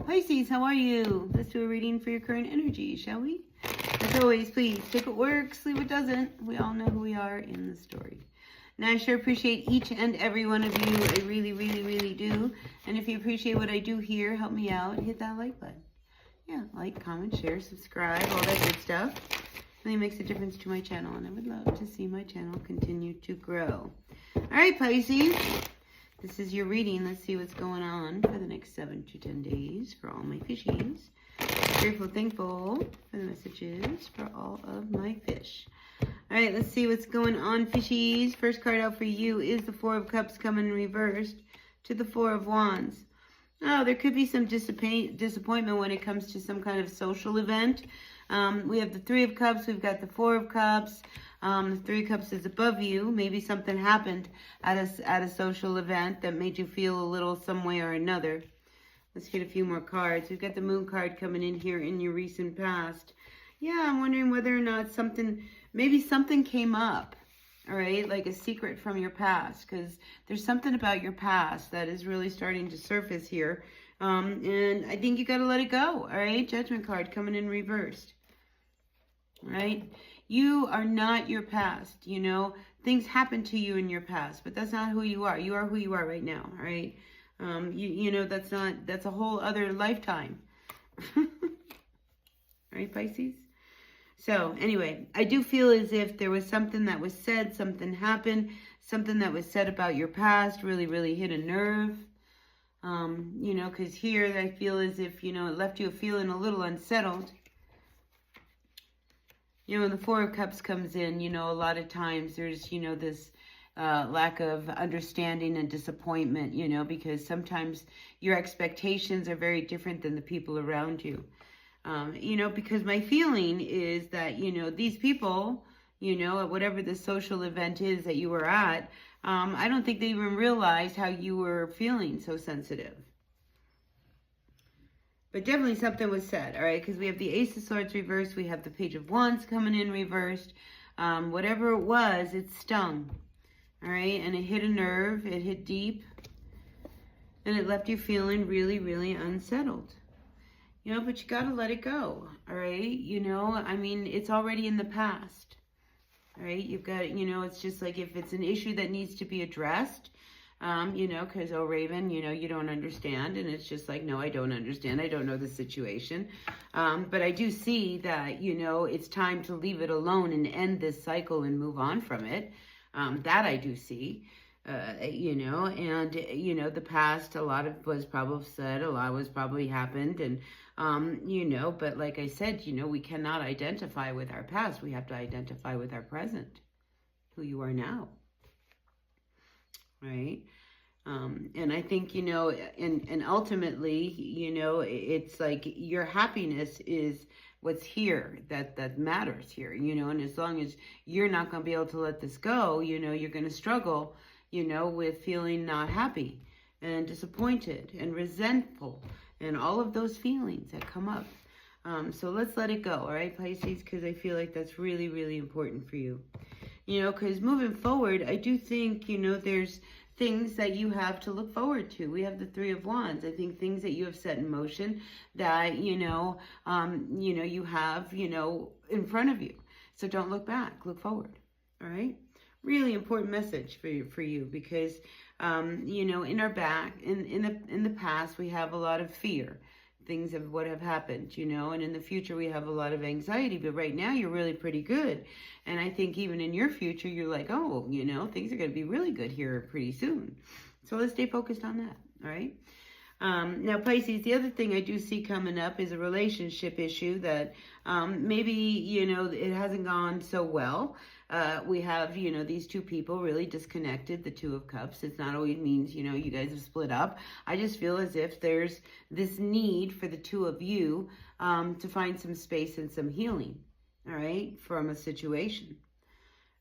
Pisces, how are you? Let's do a reading for your current energy, shall we? As always, please take what works, leave what doesn't. We all know who we are in the story. Now, I sure appreciate each and every one of you. I really, really, really do. And if you appreciate what I do here, help me out. Hit that like button. Yeah, like, comment, share, subscribe, all that good stuff. It really makes a difference to my channel, and I would love to see my channel continue to grow. All right, Pisces. This is your reading. Let's see what's going on for the next 7 to 10 days for all my fishies. Grateful, thankful for the messages for all of my fish. All right, let's see what's going on, fishies. First card out for you is the Four of Cups coming reversed to the Four of Wands. Oh, there could be some disappointment when it comes to some kind of social event. We have the Three of Cups. We've got the Four of Cups. The Three of Cups is above you. Maybe something happened at a social event that made you feel a little some way or another. Let's get a few more cards. We've got the Moon card coming in here in your recent past. Yeah, I'm wondering whether or not maybe something came up, all right, like a secret from your past, because there's something about your past that is really starting to surface here. And I think you got to let it go, all right? Judgment card coming in reversed, all right? You are not your past, you know. Things happen to you in your past, but that's not who you are. You are who you are right now, all right? You know, that's a whole other lifetime. All right, Pisces? So anyway, I do feel as if there was something that was said, something happened, something that was said about your past really, really hit a nerve. You know, because here I feel as if, you know, it left you feeling a little unsettled. You know, when the Four of Cups comes in, you know, a lot of times there's, you know, this lack of understanding and disappointment, you know, because sometimes your expectations are very different than the people around you. You know, because my feeling is that, you know, these people, you know, at whatever the social event is that you were at, I don't think they even realized how you were feeling so sensitive. But definitely something was said, all right? Because we have the Ace of Swords reversed. We have the Page of Wands coming in reversed. Whatever it was, it stung, all right? And it hit a nerve. It hit deep. And it left you feeling really, really unsettled. You know, but you got to let it go, all right? You know, I mean, it's already in the past, all right? You've got, you know, it's just like if it's an issue that needs to be addressed, you know, because, oh, Raven, you know, you don't understand. And it's just like, no, I don't understand. I don't know the situation. But I do see that, you know, it's time to leave it alone and end this cycle and move on from it. That I do see. You know, and, you know, the past, a lot of was probably said, a lot was probably happened. And, you know, but like I said, you know, we cannot identify with our past. We have to identify with our present, who you are now. Right? And I think, you know, and ultimately, you know, it's like your happiness is what's here that matters here, you know, and as long as you're not going to be able to let this go, you know, you're going to struggle, you know, with feeling not happy and disappointed and resentful and all of those feelings that come up. So let's let it go, all right, Pisces, because I feel like that's really, really important for you. You know, because moving forward, I do think, you know, there's things that you have to look forward to. We have the Three of Wands. I think things that you have set in motion that, you know, you have, you know, in front of you. So don't look back, look forward, all right? Really important message for you because, you know, in the past, we have a lot of fear. Things of what have happened, you know, and in the future we have a lot of anxiety, but right now you're really pretty good. And I think even in your future, you're like, oh, you know, things are going to be really good here pretty soon. So let's stay focused on that. All right. Now, Pisces, the other thing I do see coming up is a relationship issue that maybe, you know, it hasn't gone so well. We have, you know, these two people really disconnected, the Two of Cups. It's not always means, you know, you guys have split up. I just feel as if there's this need for the two of you to find some space and some healing, all right, from a situation.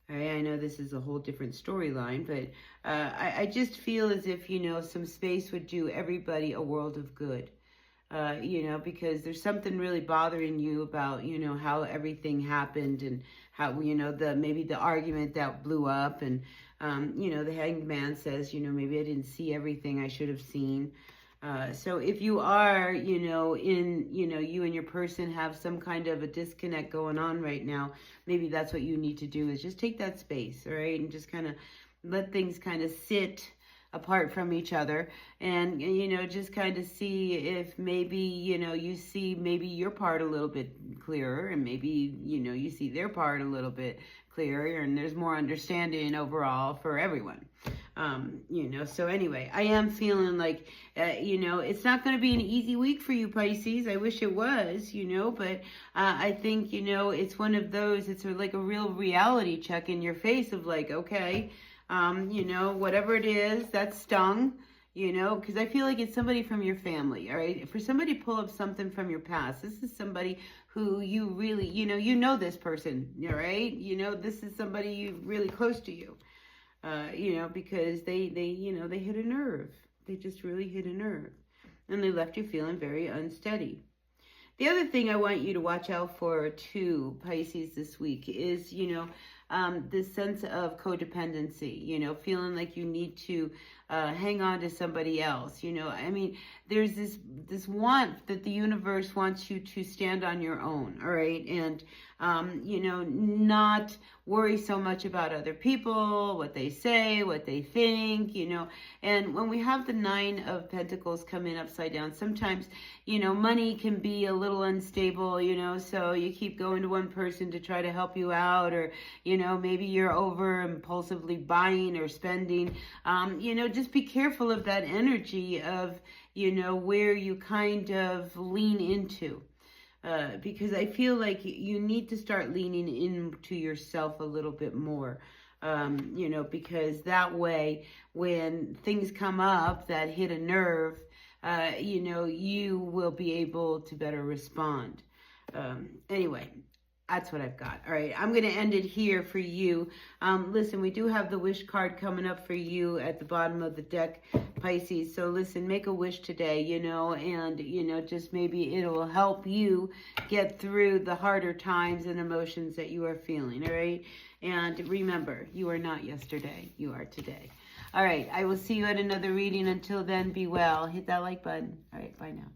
All right, I know this is a whole different storyline, but I just feel as if, you know, some space would do everybody a world of good. You know, because there's something really bothering you about, you know, how everything happened and how, you know, maybe the argument that blew up and, you know, the Hanged Man says, you know, maybe I didn't see everything I should have seen. So if you are, you and your person have some kind of a disconnect going on right now, maybe that's what you need to do is just take that space, all right? And just kind of let things kind of sit apart from each other, and just kind of see if maybe you see maybe your part a little bit clearer, and maybe you see their part a little bit clearer, and there's more understanding overall for everyone. So anyway, I am feeling like it's not going to be an easy week for you, Pisces. I wish it was, but I think it's one of those, it's like a real reality check in your face of like, okay, whatever it is that stung, because I feel like it's somebody from your family, all right? For somebody to pull up something from your past, this is somebody who you really, this person, all right? This is somebody you really close to you, because they hit a nerve. They just really hit a nerve. And they left you feeling very unsteady. The other thing I want you to watch out for too, Pisces, this week is, this sense of codependency, feeling like you need to hang on to somebody else. There's this want that the universe wants you to stand on your own, all right? And, not worry so much about other people, what they say, what they think, And when we have the 9 of Pentacles come in upside down, sometimes, money can be a little unstable, so you keep going to one person to try to help you out, or, maybe you're over impulsively buying or spending. Just be careful of that energy of, where you kind of lean into. Because I feel like you need to start leaning into yourself a little bit more, because that way when things come up that hit a nerve, you will be able to better respond. Anyway, that's what I've got. All right, I'm going to end it here for you. Listen, we do have the wish card coming up for you at the bottom of the deck, Pisces. So listen, make a wish today, and, just maybe it'll help you get through the harder times and emotions that you are feeling, all right? And remember, you are not yesterday. You are today. All right, I will see you at another reading. Until then, be well. Hit that like button. All right, bye now.